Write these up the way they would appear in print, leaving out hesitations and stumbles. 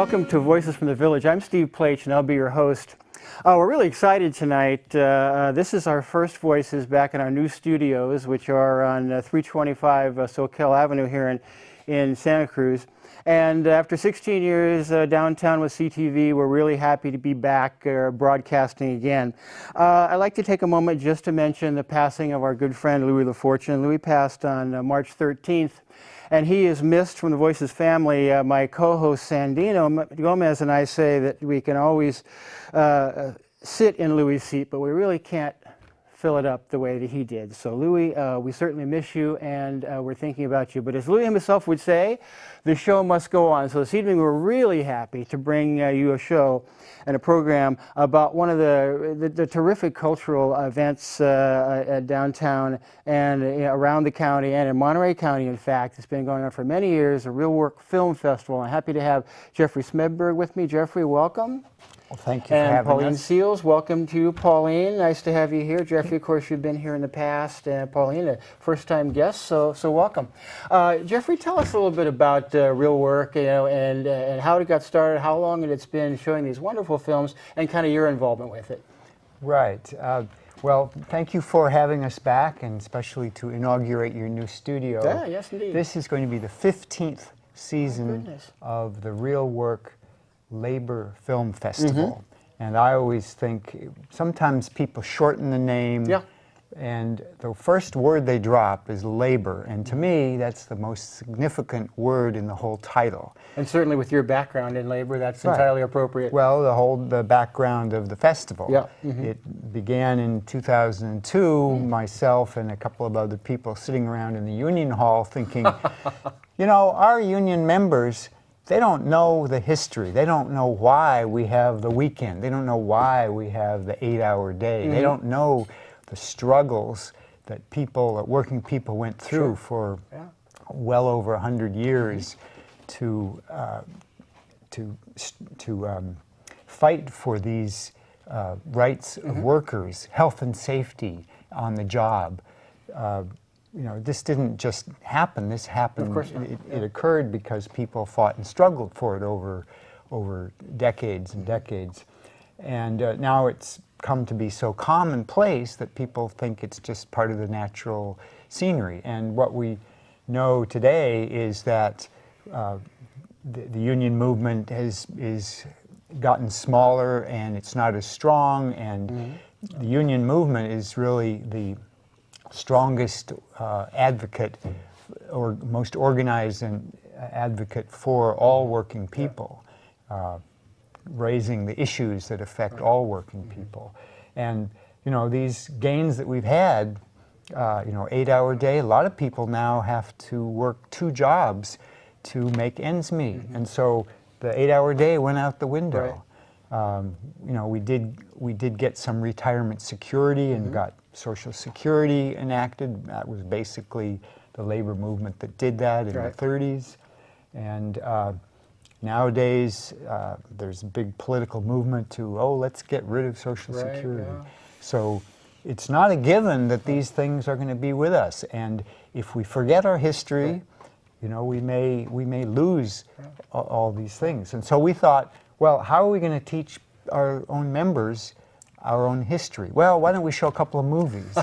Welcome to Voices from the Village. I'm Steve Plach, and I'll be your host. We're really excited tonight. This is our first Voices back in our new studios, which are on 325 Soquel Avenue here in Santa Cruz. And after 16 years downtown with CTV, we're really happy to be back broadcasting again. I'd like to take a moment just to mention the passing of our good friend Louis LaFortune. Louis passed on March 13th. And he is missed from the Voices family. My co-host Sandino Gomez and I say that we can always sit in Louis' seat, but we really can't fill it up the way that he did. So Louis, we certainly miss you, and we're thinking about you. But as Louis himself would say, the show must go on. So this evening we're really happy to bring you a show and a program about one of the terrific cultural events at downtown and around the county and in Monterey County, in fact. It's been going on for many years, the Reework Film Festival. I'm happy to have Jeffrey Smedberg with me. Jeffrey, welcome. Well, thank you for having Pauline us. Seals, welcome to you, Pauline. Nice to have you here. Jeffrey, of course, you've been here in the past. Pauline, a first-time guest, so welcome. Jeffrey, tell us a little bit about Reework, and how it got started, how long it's been showing these wonderful films, and kind of your involvement with it. Right. Well, thank you for having us back, and especially to inaugurate your new studio. Yeah, yes, indeed. This is going to be the 15th season of the Reework Labor Film Festival. And I always think sometimes people shorten the name, and the first word they drop is labor, and to me that's the most significant word in the whole title. And certainly with your background in labor, that's entirely appropriate. Well, the background of the festival. Yeah. It began in 2002, myself and a couple of other people sitting around in the Union Hall thinking, you know, our union members, they don't know the history. They don't know why we have the weekend. They don't know why we have the 8-hour day. They don't know the struggles that working people went through for well over 100 years to fight for these rights of workers, health and safety on the job. You know, this didn't just happen. This happened. Of course not. It occurred because people fought and struggled for it over decades and decades, and now it's come to be so commonplace that people think it's just part of the natural scenery. And what we know today is that the union movement is gotten smaller, and it's not as strong. And the union movement is really the strongest advocate or most organized and advocate for all working people, raising the issues that affect all working people. And you know, these gains that we've had, 8-hour day, a lot of people now have to work 2 jobs to make ends meet. And so the 8-hour day went out the window. You know, we did get some retirement security and got Social Security enacted. That was basically the labor movement that did that in the 30s. And nowadays, there's a big political movement to, let's get rid of Social Security. So it's not a given that these things are going to be with us. And if we forget our history, you know, we may lose all these things. And so we thought, well, how are we going to teach our own members our own history? Well, why don't we show a couple of movies?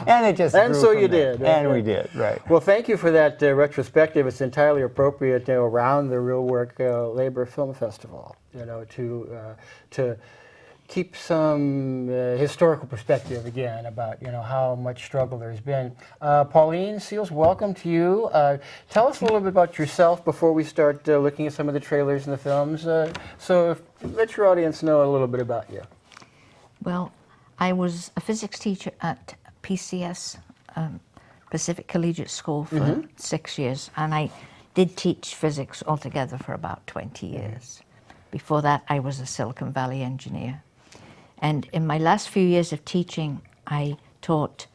And it just and grew so from you there. did. And we did, right. Well, thank you for that retrospective. It's entirely appropriate around the Reework Labor Film Festival, you know, to keep some historical perspective again about, you know, how much struggle there's been. Pauline Seals, welcome to you. Tell us a little bit about yourself before we start looking at some of the trailers and the films. Let your audience know a little bit about you. Well, I was a physics teacher at PCS, Pacific Collegiate School, for 6 years, and I did teach physics altogether for about 20 years. Before that, I was a Silicon Valley engineer. And in my last few years of teaching, I taught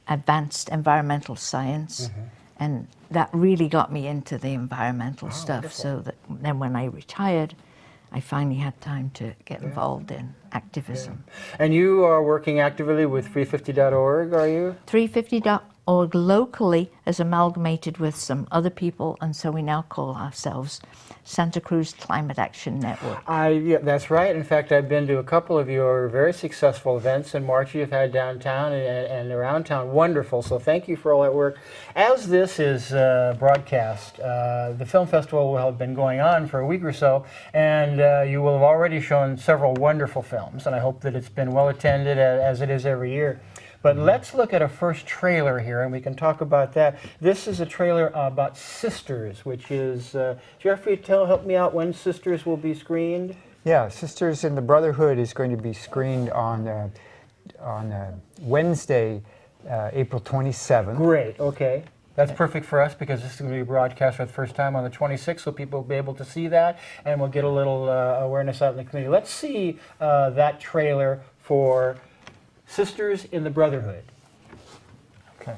advanced environmental science, and that really got me into the environmental stuff. Wonderful. So that then when I retired, I finally had time to get involved in activism. And you are working actively with 350.org, are you? 350.org org locally has amalgamated with some other people, and so we now call ourselves Santa Cruz Climate Action Network. Yeah, that's right. In fact, I've been to a couple of your very successful events in March you've had downtown and around town. Wonderful. So thank you for all that work. As this is broadcast, the film festival will have been going on for a week or so, and you will have already shown several wonderful films, and I hope that it's been well attended as it is every year. But let's look at a first trailer here, and we can talk about that. This is a trailer about Sisters, which is, Jeffrey, help me out when Sisters will be screened? Yeah, Sisters in the Brotherhood is going to be screened on Wednesday, April 27th. Great, okay. That's perfect for us because this is going to be broadcast for the first time on the 26th, so people will be able to see that, and we'll get a little awareness out in the community. Let's see that trailer for Sisters in the Brotherhood. Okay.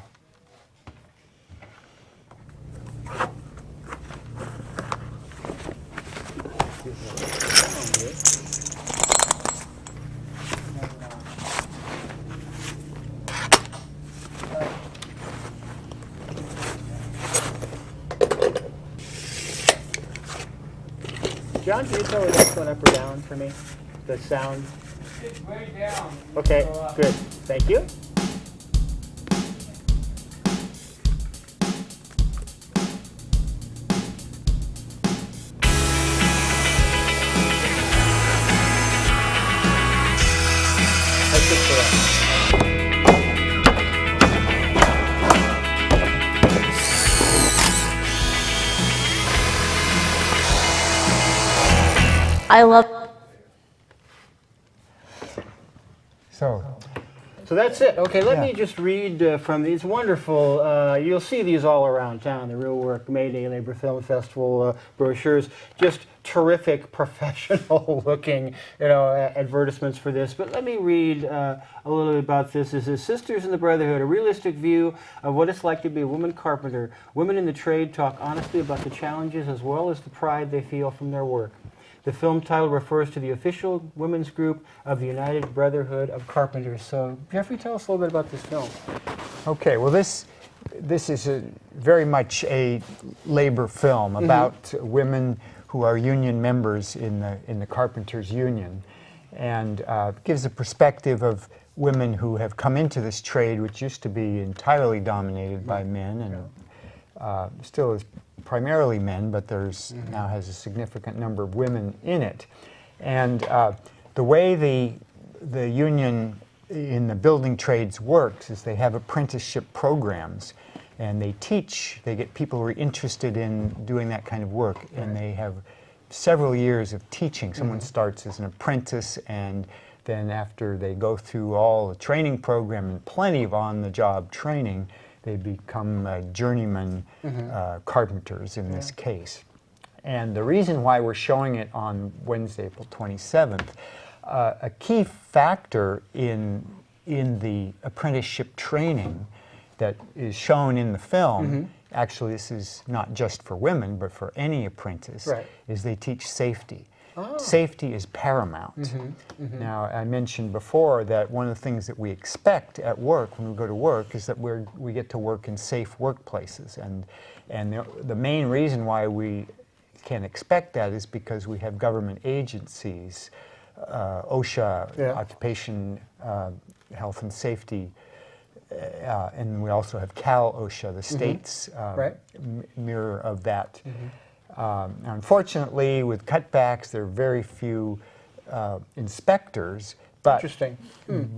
John, can you tell the next one up or down for me? The sound? It's way down. Okay, good. Thank you. That's good for us. I love. So that's it. Okay, let me just read from these wonderful, you'll see these all around town, the Reework May Day Labor Film Festival brochures, just terrific professional looking, advertisements for this. But let me read a little bit about this. This is Sisters in the Brotherhood, a realistic view of what it's like to be a woman carpenter. Women in the trade talk honestly about the challenges as well as the pride they feel from their work. The film title refers to the official women's group of the United Brotherhood of Carpenters. So, Jeffrey, tell us a little bit about this film. Okay, well, this is very much a labor film about women who are union members in the Carpenters Union, and gives a perspective of women who have come into this trade, which used to be entirely dominated by men, and still is primarily men, but there's now has a significant number of women in it. And the way the union in the building trades works is they have apprenticeship programs, and they get people who are interested in doing that kind of work, and they have several years of teaching. Someone starts as an apprentice, and then after they go through all the training program and plenty of on-the-job training, they become journeyman carpenters in this case. And the reason why we're showing it on Wednesday, April 27th, a key factor in the apprenticeship training that is shown in the film, actually this is not just for women, but for any apprentice, is they teach safety. Oh. Safety is paramount. Now, I mentioned before that one of the things that we expect at work when we go to work is that we get to work in safe workplaces. And the main reason why we can expect that is because we have government agencies, OSHA, Occupation Health and Safety, and we also have Cal OSHA, the state's mirror of that. Unfortunately, with cutbacks, there are very few inspectors. But, Interesting.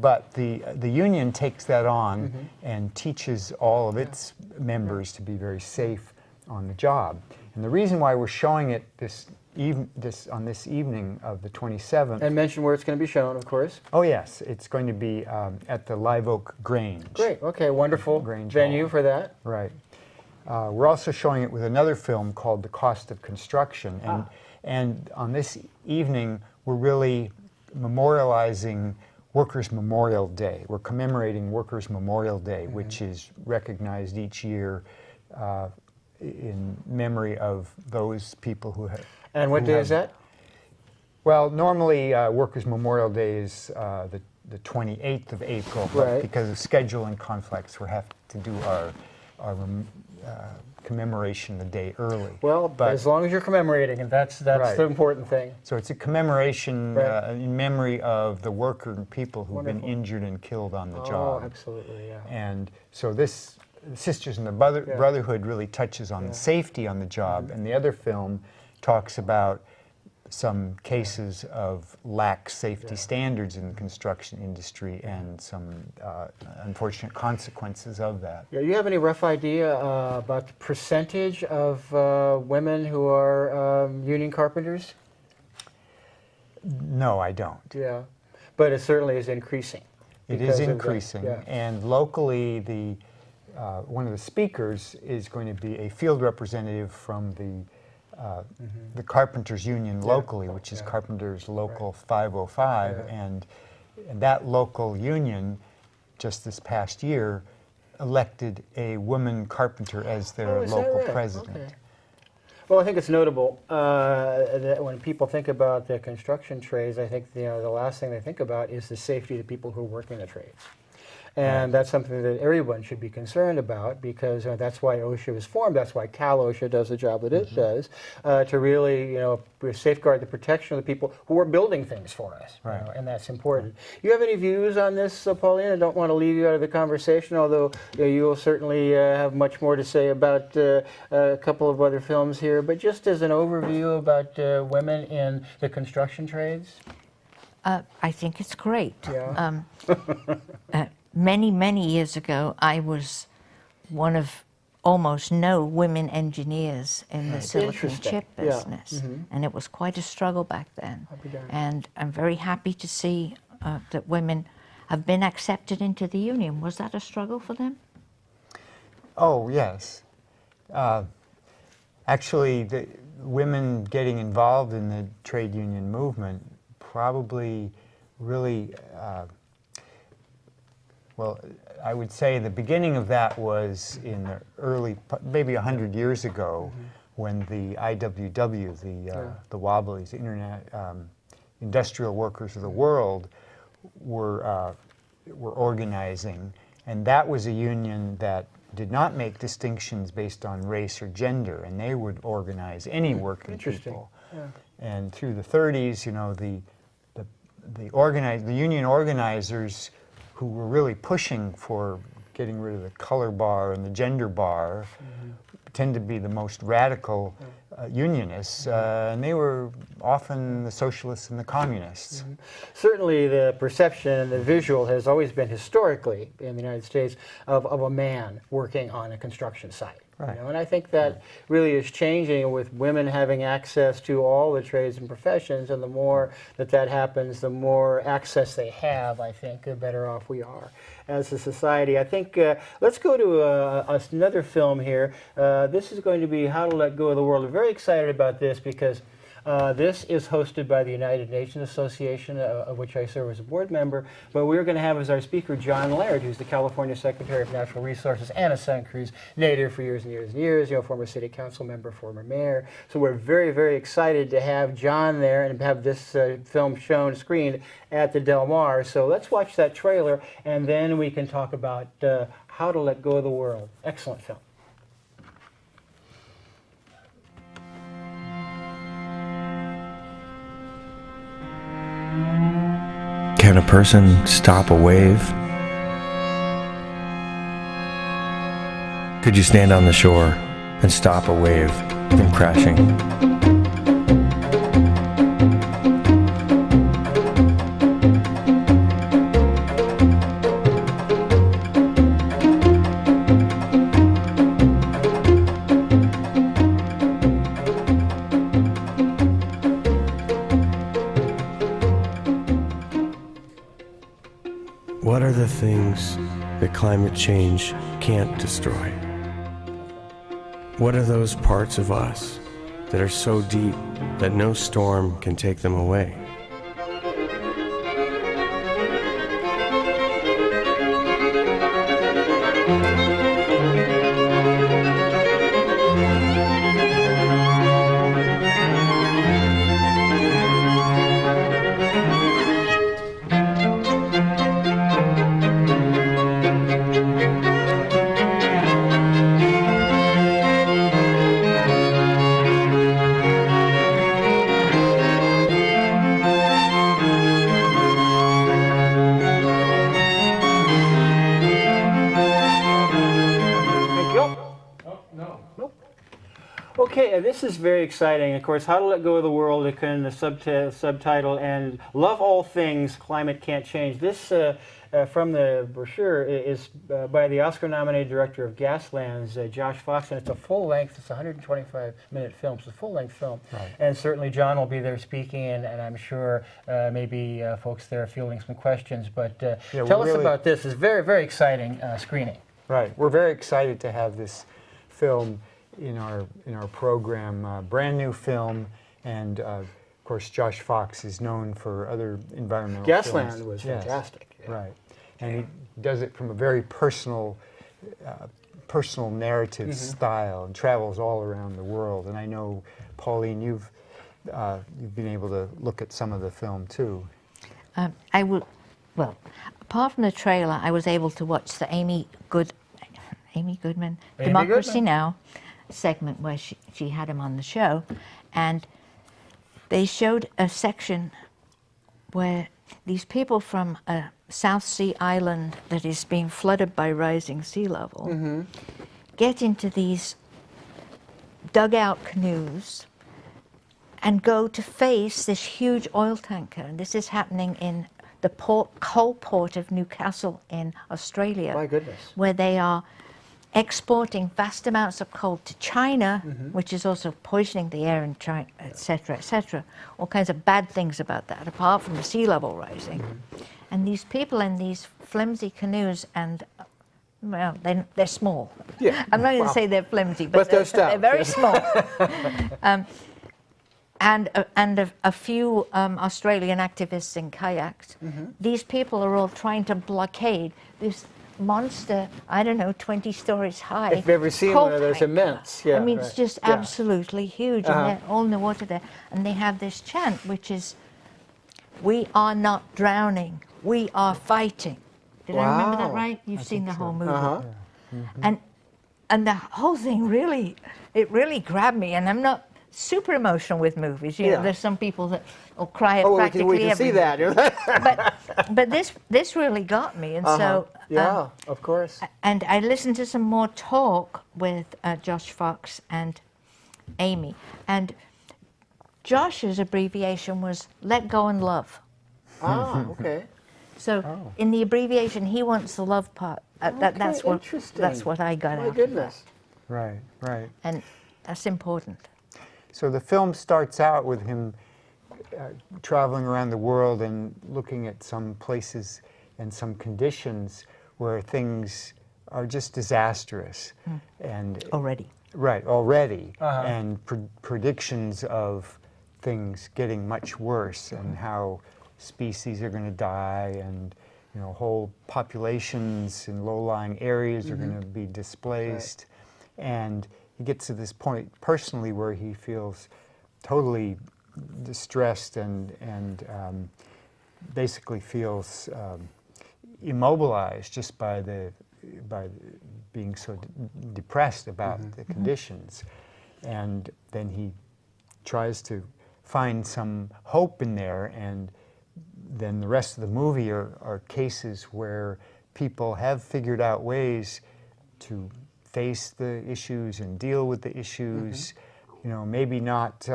But the union takes that on and teaches all of its members to be very safe on the job. And the reason why we're showing it on this evening of the 27th. And mention where it's going to be shown, of course. Oh yes, it's going to be at the Live Oak Grange. Great. Okay. Wonderful venue Hall. for that. Right. We're also showing it with another film called The Cost of Construction, and on this evening we're really memorializing Workers' Memorial Day. We're commemorating Workers' Memorial Day, which is recognized each year in memory of those people who have. And what day is that? Well, normally Workers' Memorial Day is the the 28th of April, but Right. because of scheduling conflicts, we have to do our commemoration the day early. Well, but as long as you're commemorating, and that's Right. the important thing. so it's a commemoration Right. in memory of the worker and people who've Wonderful. been injured and killed on the Oh, job. absolutely, yeah. And so this Sisters in the Yeah. Brotherhood really touches on Yeah. the safety on the job, and the other film talks about some cases of lax safety standards in the construction industry and some unfortunate consequences of that. Yeah, you have any rough idea about the percentage of women who are union carpenters? No, I don't. Yeah, but it certainly is increasing. It because is of the- increasing, yeah. and locally, one of the speakers is going to be a field representative from the Carpenters Union locally, which is Yeah. Carpenters Local 505, Yeah. and that local union, just this past year, elected a woman carpenter as their Oh, is that local right? president. Okay. Well, I think it's notable that when people think about the construction trades, I think the last thing they think about is the safety of the people who are working the trades. And that's something that everyone should be concerned about, because that's why OSHA was formed. That's why Cal OSHA does the job that it does, to really safeguard the protection of the people who are building things for us. Right. And that's important. You have any views on this, Pauline? I don't want to leave you out of the conversation, although you will certainly have much more to say about a couple of other films here. But just as an overview about women in the construction trades. I think it's great. Yeah. Many, many years ago, I was one of almost no women engineers in the silicon Interesting. chip Yeah. business. And it was quite a struggle back then. I'll be darned. And I'm very happy to see that women have been accepted into the union. Was that a struggle for them? Oh, yes. Actually, the women getting involved in the trade union movement probably really, well, I would say the beginning of that was in the early, maybe 100 years ago, when the IWW, the Wobblies, Industrial Workers of the World, were organizing, and that was a union that did not make distinctions based on race or gender, and they would organize any working Interesting. people. Yeah. And through the 30s, the union organizers who were really pushing for getting rid of the color bar and the gender bar tend to be the most radical unionists, and they were often the socialists and the communists. Certainly the perception and the visual has always been historically in the United States of a man working on a construction site. Right. And I think that really is changing with women having access to all the trades and professions, and the more that happens, the more access they have, I think, the better off we are as a society. I think, let's go to another film here. This is going to be How to Let Go of the World. We're very excited about this because this is hosted by the United Nations Association, of which I serve as a board member, but we're going to have as our speaker John Laird, who's the California Secretary of Natural Resources and a Santa Cruz native for years and years and years, former city council member, former mayor. So we're very, very excited to have John there and have this film screened at the Del Mar. So let's watch that trailer, and then we can talk about How to Let Go of the World. Excellent film. Can a person stop a wave? Could you stand on the shore and stop a wave from crashing? What are the things that climate change can't destroy? What are those parts of us that are so deep that no storm can take them away? No. Okay, this is very exciting. Of course, How to Let Go of the World, the subtitle, and Love All Things, Climate Can't Change. This, from the brochure, is by the Oscar-nominated director of Gaslands, Josh Fox, and it's a full-length, it's a 125-minute film, it's a full-length film. Right. And certainly John will be there speaking, and I'm sure maybe folks there are fielding some questions. But tell us about this. It's a very, very exciting screening. Right. We're very excited to have this film in our program, brand new film, and of course Josh Fox is known for other environmental films. Gasland was fantastic. Yeah. Right, and he does it from a very personal narrative style, and travels all around the world. And I know, Pauline, you've been able to look at some of the film too. Well, apart from the trailer, I was able to watch the Amy Goodman, Democracy Now! Segment where she had him on the show, and they showed a section where these people from a South Sea island that is being flooded by rising sea level get into these dugout canoes and go to face this huge oil tanker. And this is happening in the coal port of Newcastle in Australia. My goodness. Where they are exporting vast amounts of coal to China, which is also poisoning the air in China, et cetera, all kinds of bad things about that, apart from the sea level rising. And these people in these flimsy canoes, and well, they're small. Yeah. I'm not going to say they're flimsy, but they're stout. They're very small. And a few Australian activists in kayaks. These people are all trying to blockade this monster, I don't know, 20 stories high. If you've ever seen one of those, immense. Yeah, I mean, it's just absolutely huge, and they're all in the water there. And they have this chant, which is, "We are not drowning, we are fighting." Did I remember that right? You've seen the whole movie. And the whole thing really grabbed me, and I'm not super emotional with movies. You know, there's some people that will cry at practically we can see every that. but this really got me, and so of course. And I listened to some more talk with Josh Fox and Amy, and Josh's abbreviation was "Let Go and Love." Okay. So in the abbreviation, he wants the love part. That's what I got out. My goodness. Right. And that's important. So the film starts out with him traveling around the world and looking at some places and some conditions where things are just disastrous, and Already. and predictions of things getting much worse, and how species are going to die, and whole populations in low-lying areas are going to be displaced, and he gets to this point personally where he feels totally distressed and basically feels immobilized just by being so depressed about the conditions. And then he tries to find some hope in there, and then the rest of the movie are cases where people have figured out ways to face the issues and deal with the issues. Maybe not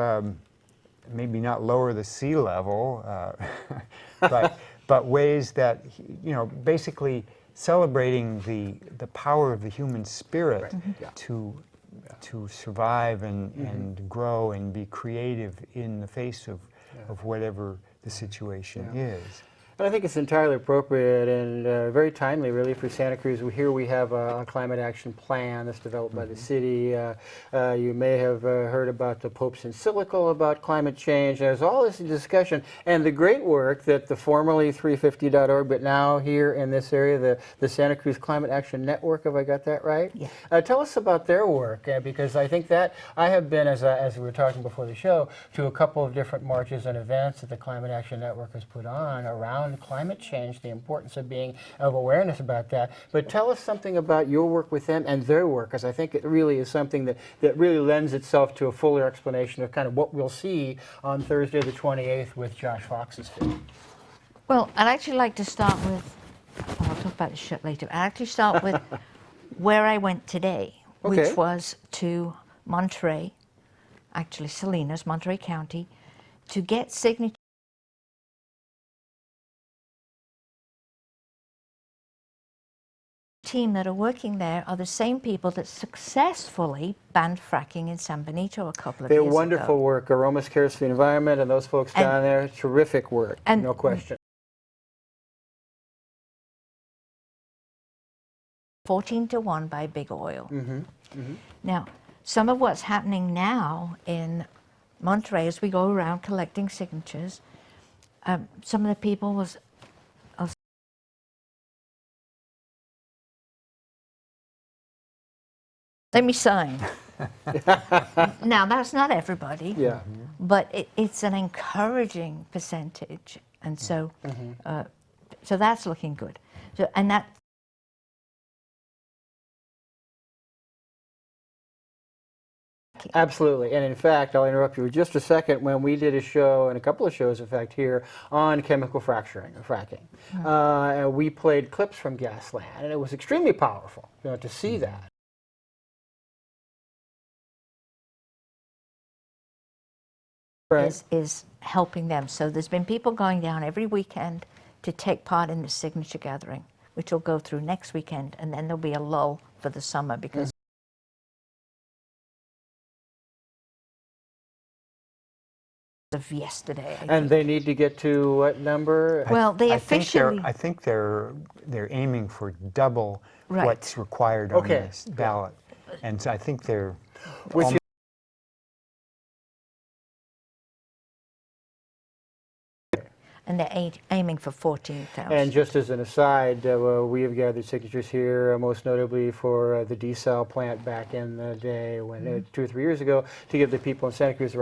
lower the sea level, but ways that basically celebrating the power of the human spirit to survive and grow and be creative in the face of whatever the situation is. And I think it's entirely appropriate and very timely, really, for Santa Cruz. Here we have a climate action plan that's developed by the city. You may have heard about the Pope's encyclical about climate change. There's all this discussion and the great work that the formerly 350.org, but now here in this area, the Santa Cruz Climate Action Network, have I got that right? Yeah. Tell us about their work, because I think that I have been, as we were talking before the show, to a couple of different marches and events that the Climate Action Network has put on around climate change, the importance of awareness about that. But tell us something about your work with them and their work, because I think it really is something that really lends itself to a fuller explanation of kind of what we'll see on Thursday the 28th with Josh Fox's film. Well, I'd actually like to start with, I'll talk about this shit later. I'd actually start with where I went today, Okay. which was to Monterey, actually Salinas, Monterey County, to get signatures. Team that are working there are the same people that successfully banned fracking in San Benito a couple of They're years wonderful ago. work. Aromas Cares for the Environment and those folks And- down there, terrific work, and- no question. 14-1 by big oil. Now, some of what's happening now in Monterey as we go around collecting signatures, some of the people will let me sign. Now, that's not everybody, Yeah. but it's an encouraging percentage. And so, so that's looking good. So, and that Absolutely, and in fact, I'll interrupt you for just a second. When we did a show, and a couple of shows, in fact, here on chemical fracturing or fracking, and we played clips from Gasland, and it was extremely powerful, to see that. Right. is helping them. So there's been people going down every weekend to take part in the signature gathering, which will go through next weekend, and then there'll be a lull for the summer because of yesterday. I And think. they need to get to what number? Well, they I think officially I think they're aiming for double Right. what's required Okay. on this ballot, and so I think they're Which is and they're aiming for 14,000. And just as an aside, we have gathered signatures here, most notably for the desal plant back in the day, when 2 or 3 years ago, to give the people in Santa Cruz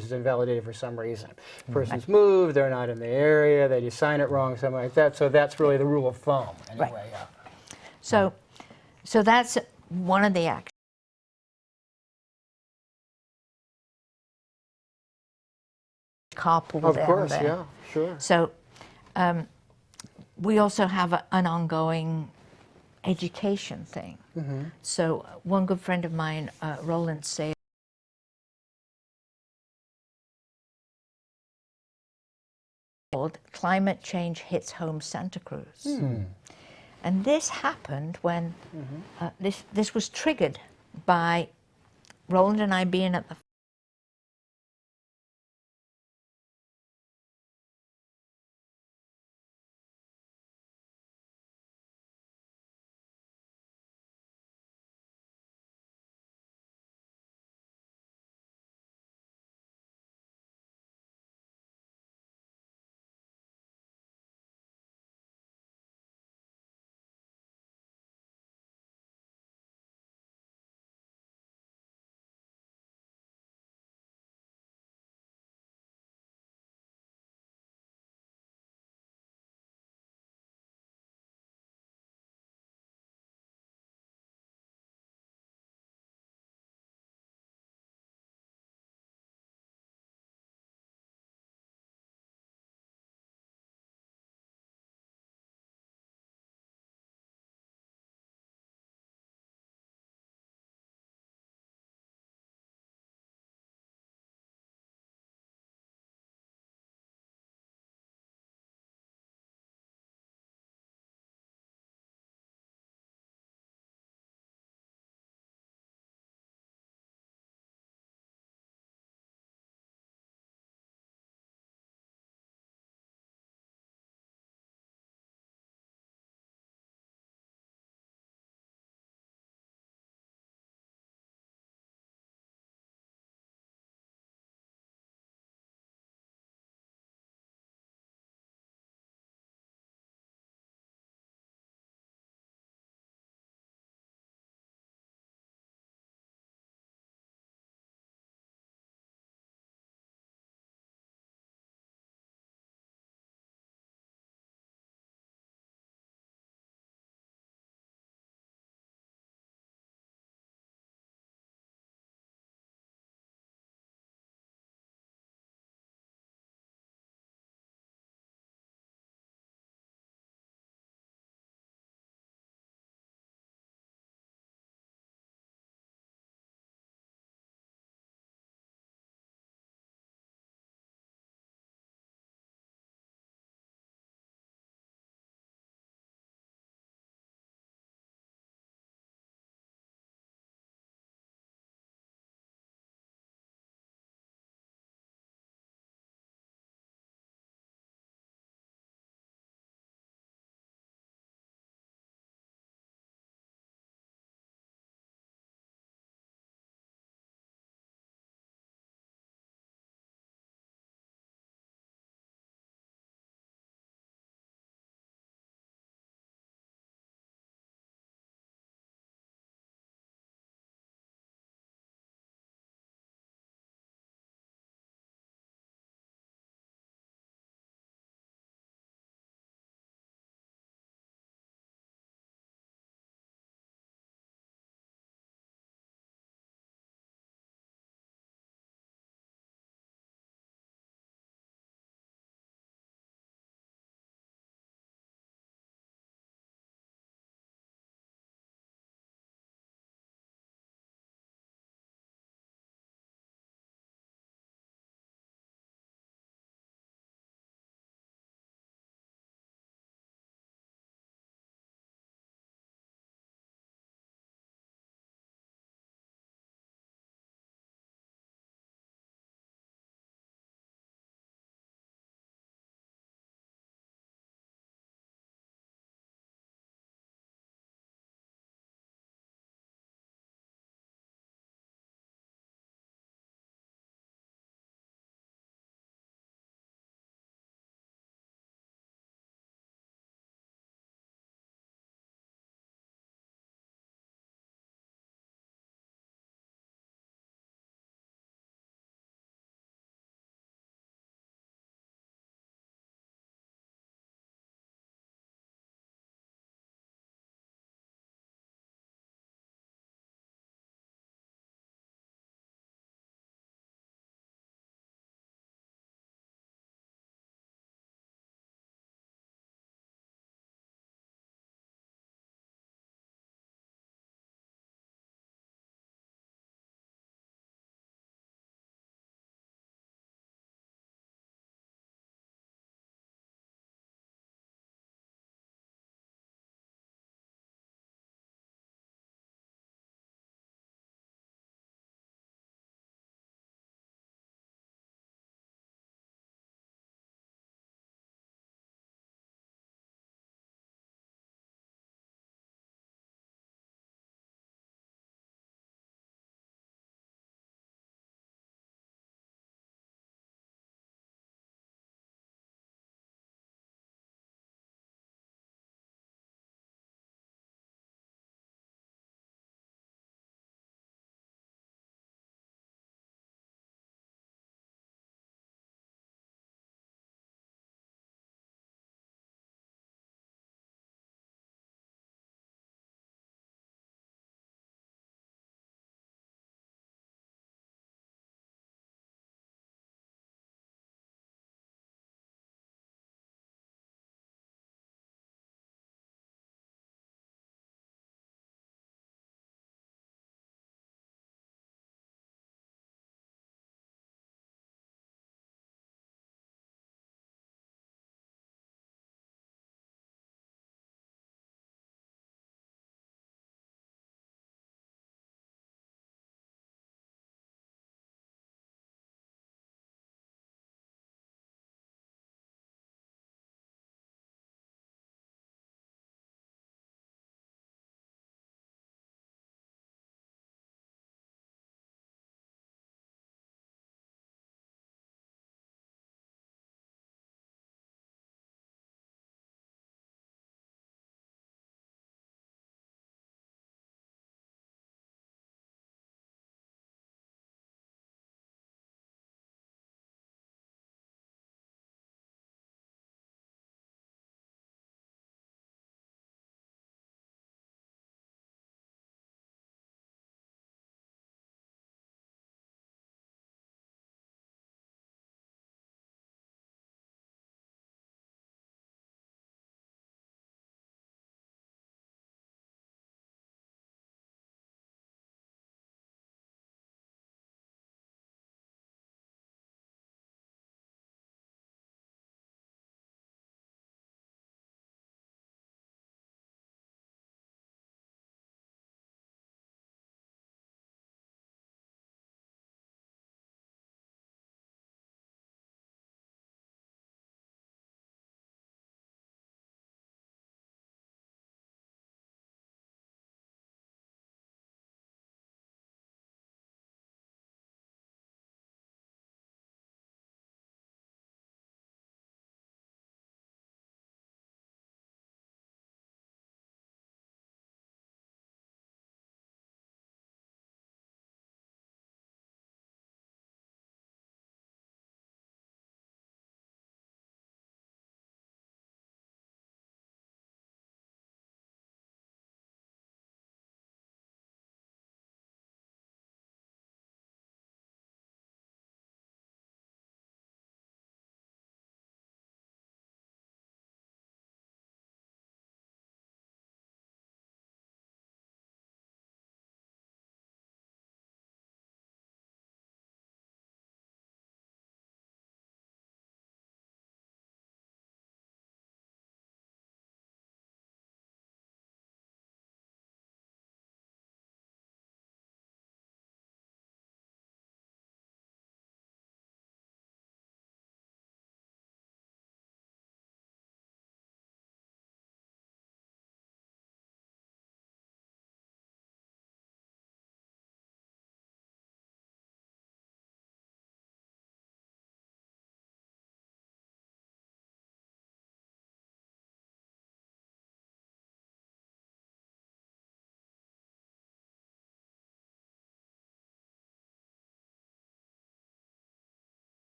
is invalidated for some reason. Person's moved, they're not in the area, they just sign it wrong, something like that. So that's really the rule of thumb, anyway. Right. Yeah. So, so that's one of the actions. Carpool Of down course, there. yeah, sure. So we also have an ongoing education thing. So one good friend of mine, Roland Sayre, called Climate Change Hits Home Santa Cruz. And this happened when this was triggered by Roland and I being at the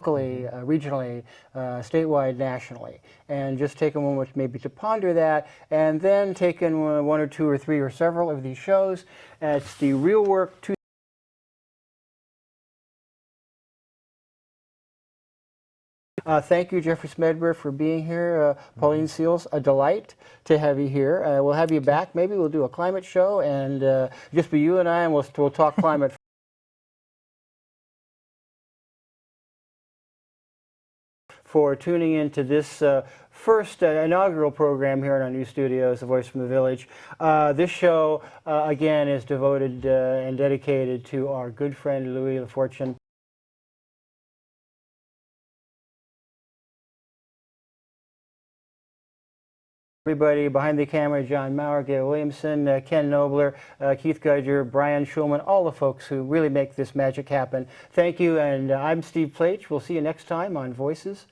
locally, regionally, statewide, nationally, and just take a moment maybe to ponder that, and then take in one or two or three or several of these shows. It's the Reework 2. Thank you, Jeffrey Smedber, for being here. Pauline Seals, a delight to have you here. We'll have you back. Maybe we'll do a climate show and just be you and I, and we'll talk climate. For tuning into this first inaugural program here in our new studios, The Voice from the Village. This show, again, is devoted and dedicated to our good friend Louis LaFortune. Everybody behind the camera, John Maurer, Gail Williamson, Ken Nobler, Keith Gudger, Brian Schulman, all the folks who really make this magic happen. Thank you, and I'm Steve Plach. We'll see you next time on Voices.